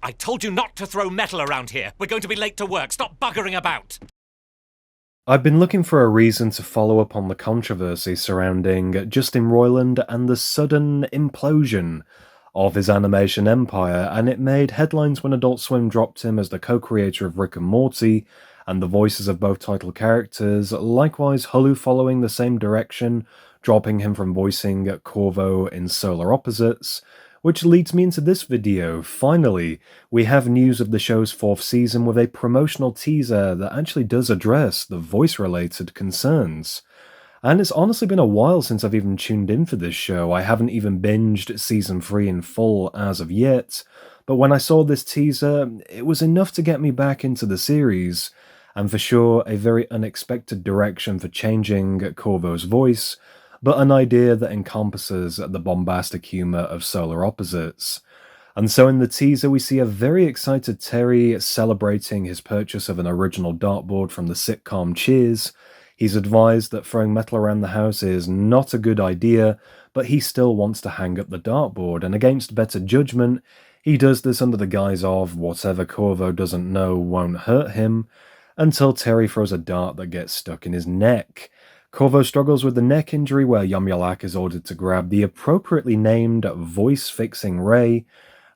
I told you not to throw metal around here. We're going to be late to work. Stop buggering about. I've been looking for a reason to follow up on the controversy surrounding Justin Roiland and the sudden implosion of his animation empire, and it made headlines when Adult Swim dropped him as the co-creator of Rick and Morty and the voices of both title characters. Likewise, Hulu following the same direction, dropping him from voicing Corvo in Solar Opposites. Which leads me into this video. Finally, we have news of the show's 4th season with a promotional teaser that actually does address the voice-related concerns. And it's honestly been a while since I've even tuned in for this show. I haven't even binged season 3 in full as of yet, but when I saw this teaser, it was enough to get me back into the series, and for sure a very unexpected direction for changing Corvo's voice, but an idea that encompasses the bombastic humor of Solar Opposites. And so in the teaser we see a very excited Terry celebrating his purchase of an original dartboard from the sitcom Cheers. He's advised that throwing metal around the house is not a good idea, but he still wants to hang up the dartboard, and against better judgment, he does this under the guise of whatever Corvo doesn't know won't hurt him, until Terry throws a dart that gets stuck in his neck. Corvo struggles with the neck injury where Yomyalak is ordered to grab the appropriately named voice-fixing ray,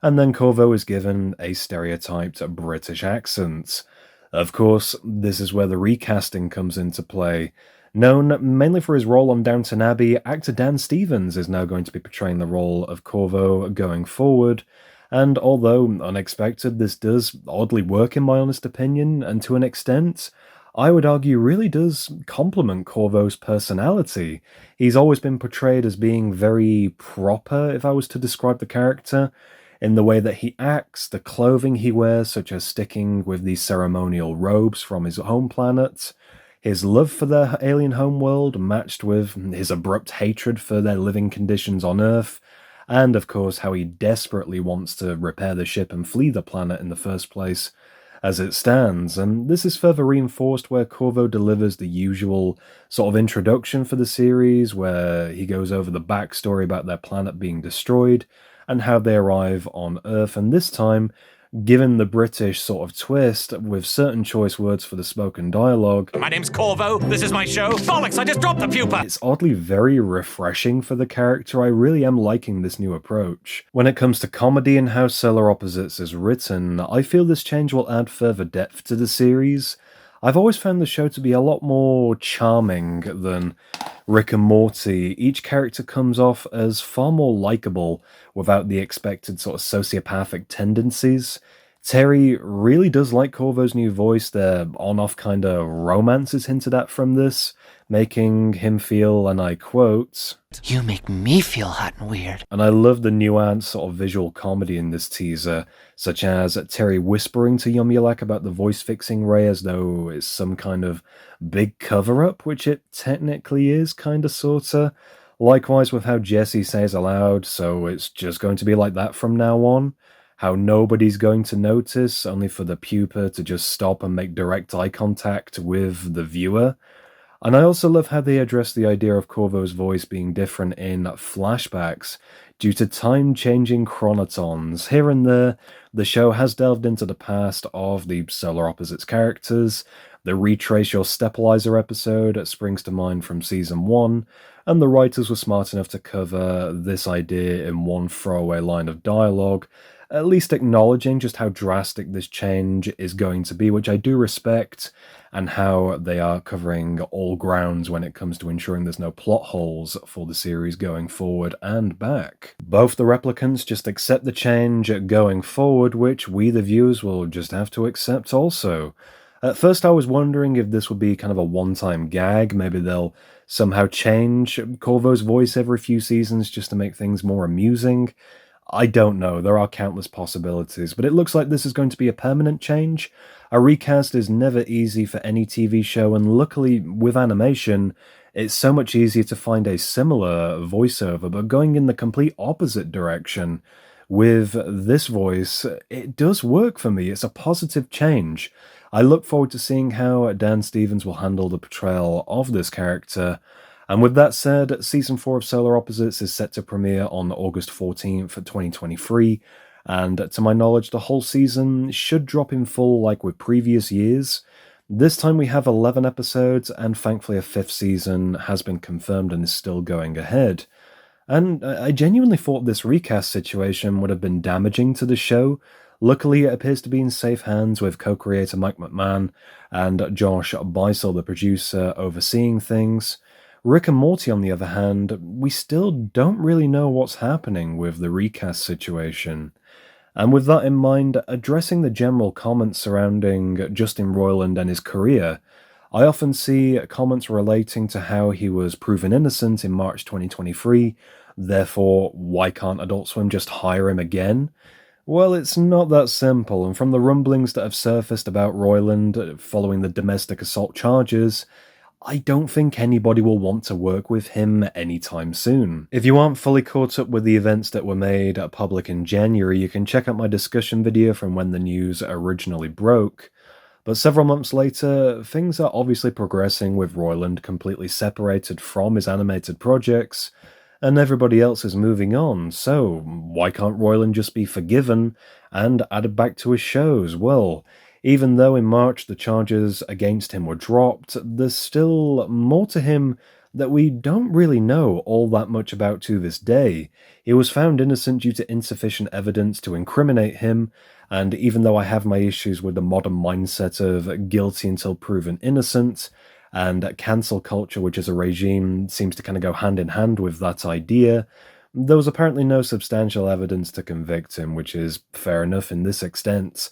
and then Corvo is given a stereotyped British accent. Of course, this is where the recasting comes into play. Known mainly for his role on Downton Abbey, actor Dan Stevens is now going to be portraying the role of Corvo going forward, and although unexpected, this does oddly work in my honest opinion, and to an extent, I would argue really does complement Corvo's personality. He's always been portrayed as being very proper, if I was to describe the character, in the way that he acts, the clothing he wears, such as sticking with these ceremonial robes from his home planet, his love for their alien homeworld matched with his abrupt hatred for their living conditions on Earth, and of course how he desperately wants to repair the ship and flee the planet in the first place as it stands, and this is further reinforced where Corvo delivers the usual sort of introduction for the series, where he goes over the backstory about their planet being destroyed, and how they arrive on Earth, and this time, given the British sort of twist, with certain choice words for the spoken dialogue. My name's Corvo, this is my show. Bollocks, I just dropped the pupa! It's oddly very refreshing for the character. I really am liking this new approach. When it comes to comedy and how Solar Opposites is written, I feel this change will add further depth to the series. I've always found the show to be a lot more charming than Rick and Morty. Each character comes off as far more likable without the expected sort of sociopathic tendencies. Terry really does like Corvo's new voice. Their on-off kind of romance is hinted at from this, making him feel, and I quote, "You make me feel hot and weird." And I love the nuanced sort of visual comedy in this teaser, such as Terry whispering to Yomyalak about the voice-fixing ray as though it's some kind of big cover-up, which it technically is, kinda sorta. Likewise with how Jesse says aloud, so it's just going to be like that from now on. How nobody's going to notice, only for the pupa to just stop and make direct eye contact with the viewer. And I also love how they address the idea of Corvo's voice being different in flashbacks due to time-changing chronotons. Here and there, the show has delved into the past of the Solar Opposites characters. The Retrace Your Stepalizer episode springs to mind from season 1, and the writers were smart enough to cover this idea in one throwaway line of dialogue, at least acknowledging just how drastic this change is going to be, which I do respect, and how they are covering all grounds when it comes to ensuring there's no plot holes for the series going forward and back. Both the replicants just accept the change going forward, which we the viewers will just have to accept also. At first I was wondering if this would be kind of a one-time gag, maybe they'll somehow change Corvo's voice every few seasons just to make things more amusing. I don't know, there are countless possibilities, but it looks like this is going to be a permanent change. A recast is never easy for any TV show, and luckily with animation, it's so much easier to find a similar voiceover, but going in the complete opposite direction with this voice, it does work for me. It's a positive change. I look forward to seeing how Dan Stevens will handle the portrayal of this character. And with that said, Season 4 of Solar Opposites is set to premiere on August 14th, 2023, and to my knowledge the whole season should drop in full like with previous years. This time we have 11 episodes, and thankfully a 5th season has been confirmed and is still going ahead. And I genuinely thought this recast situation would have been damaging to the show. Luckily, it appears to be in safe hands with co-creator Mike McMahon and Josh Beisel, the producer, overseeing things. Rick and Morty, on the other hand, we still don't really know what's happening with the recast situation. And with that in mind, addressing the general comments surrounding Justin Roiland and his career, I often see comments relating to how he was proven innocent in March 2023, therefore, why can't Adult Swim just hire him again? Well, it's not that simple, and from the rumblings that have surfaced about Roiland following the domestic assault charges, I don't think anybody will want to work with him anytime soon. If you aren't fully caught up with the events that were made public in January, you can check out my discussion video from when the news originally broke. But several months later, things are obviously progressing with Roiland completely separated from his animated projects, and everybody else is moving on, so why can't Roiland just be forgiven and added back to his shows? Well, even though in March the charges against him were dropped, there's still more to him that we don't really know all that much about to this day. He was found innocent due to insufficient evidence to incriminate him, and even though I have my issues with the modern mindset of guilty until proven innocent, and cancel culture, which is a regime, seems to kind of go hand in hand with that idea, there was apparently no substantial evidence to convict him, which is fair enough in this extent.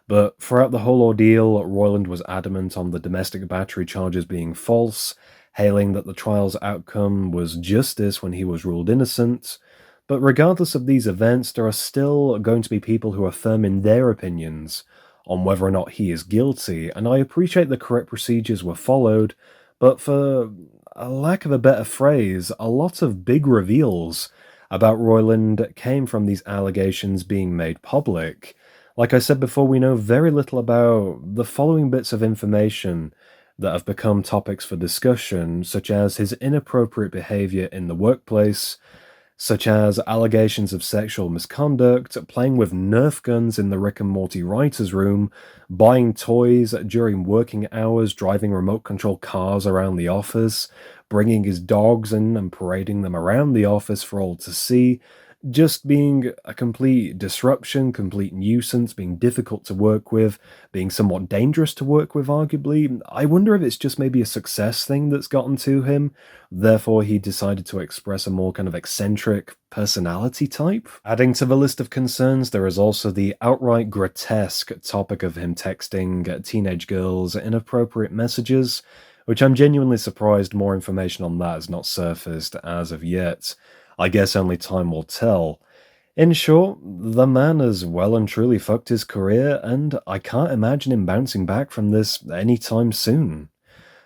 But throughout the whole ordeal, Roiland was adamant on the domestic battery charges being false, hailing that the trial's outcome was justice when he was ruled innocent. But regardless of these events, there are still going to be people who are firm in their opinions on whether or not he is guilty, and I appreciate the correct procedures were followed, but for a lack of a better phrase, a lot of big reveals about Roiland came from these allegations being made public. Like I said before, we know very little about the following bits of information that have become topics for discussion, such as his inappropriate behavior in the workplace, such as allegations of sexual misconduct, playing with Nerf guns in the Rick and Morty writer's room, buying toys during working hours, driving remote control cars around the office, bringing his dogs in and parading them around the office for all to see, just being a complete disruption, complete nuisance, being difficult to work with, being somewhat dangerous to work with, arguably. I wonder if it's just maybe a success thing that's gotten to him, therefore he decided to express a more kind of eccentric personality type. Adding to the list of concerns, there is also the outright grotesque topic of him texting teenage girls inappropriate messages, which I'm genuinely surprised more information on that has not surfaced as of yet. I guess only time will tell. In short, the man has well and truly fucked his career, and I can't imagine him bouncing back from this anytime soon.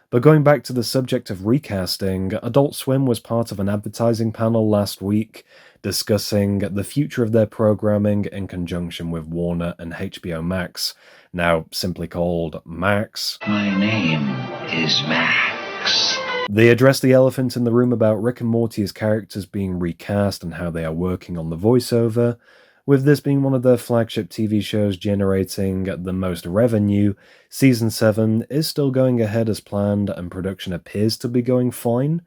But going back to the subject of recasting, Adult Swim was part of an advertising panel last week discussing the future of their programming in conjunction with Warner and HBO Max, now simply called Max. My name is Max. They address the elephant in the room about Rick and Morty's characters being recast and how they are working on the voiceover, with this being one of their flagship TV shows generating the most revenue. Season 7 is still going ahead as planned and production appears to be going fine.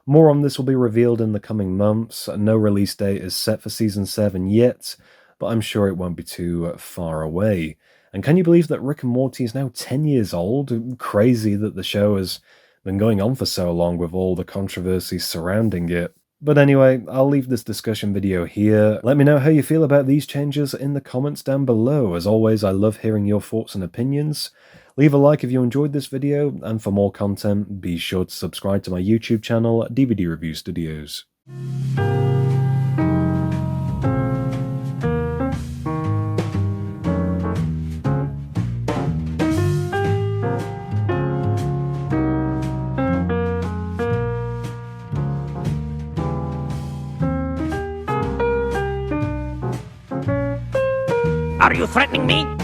More on this will be revealed in the coming months. No release date is set for Season 7 yet, but I'm sure it won't be too far away. And can you believe that Rick and Morty is now 10 years old? Crazy that the show has been going on for so long with all the controversy surrounding it. But anyway, I'll leave this discussion video here. Let me know how you feel about these changes in the comments down below. As always, I love hearing your thoughts and opinions. Leave a like if you enjoyed this video, and for more content, be sure to subscribe to my YouTube channel, DVD Review Studios. Are you threatening me?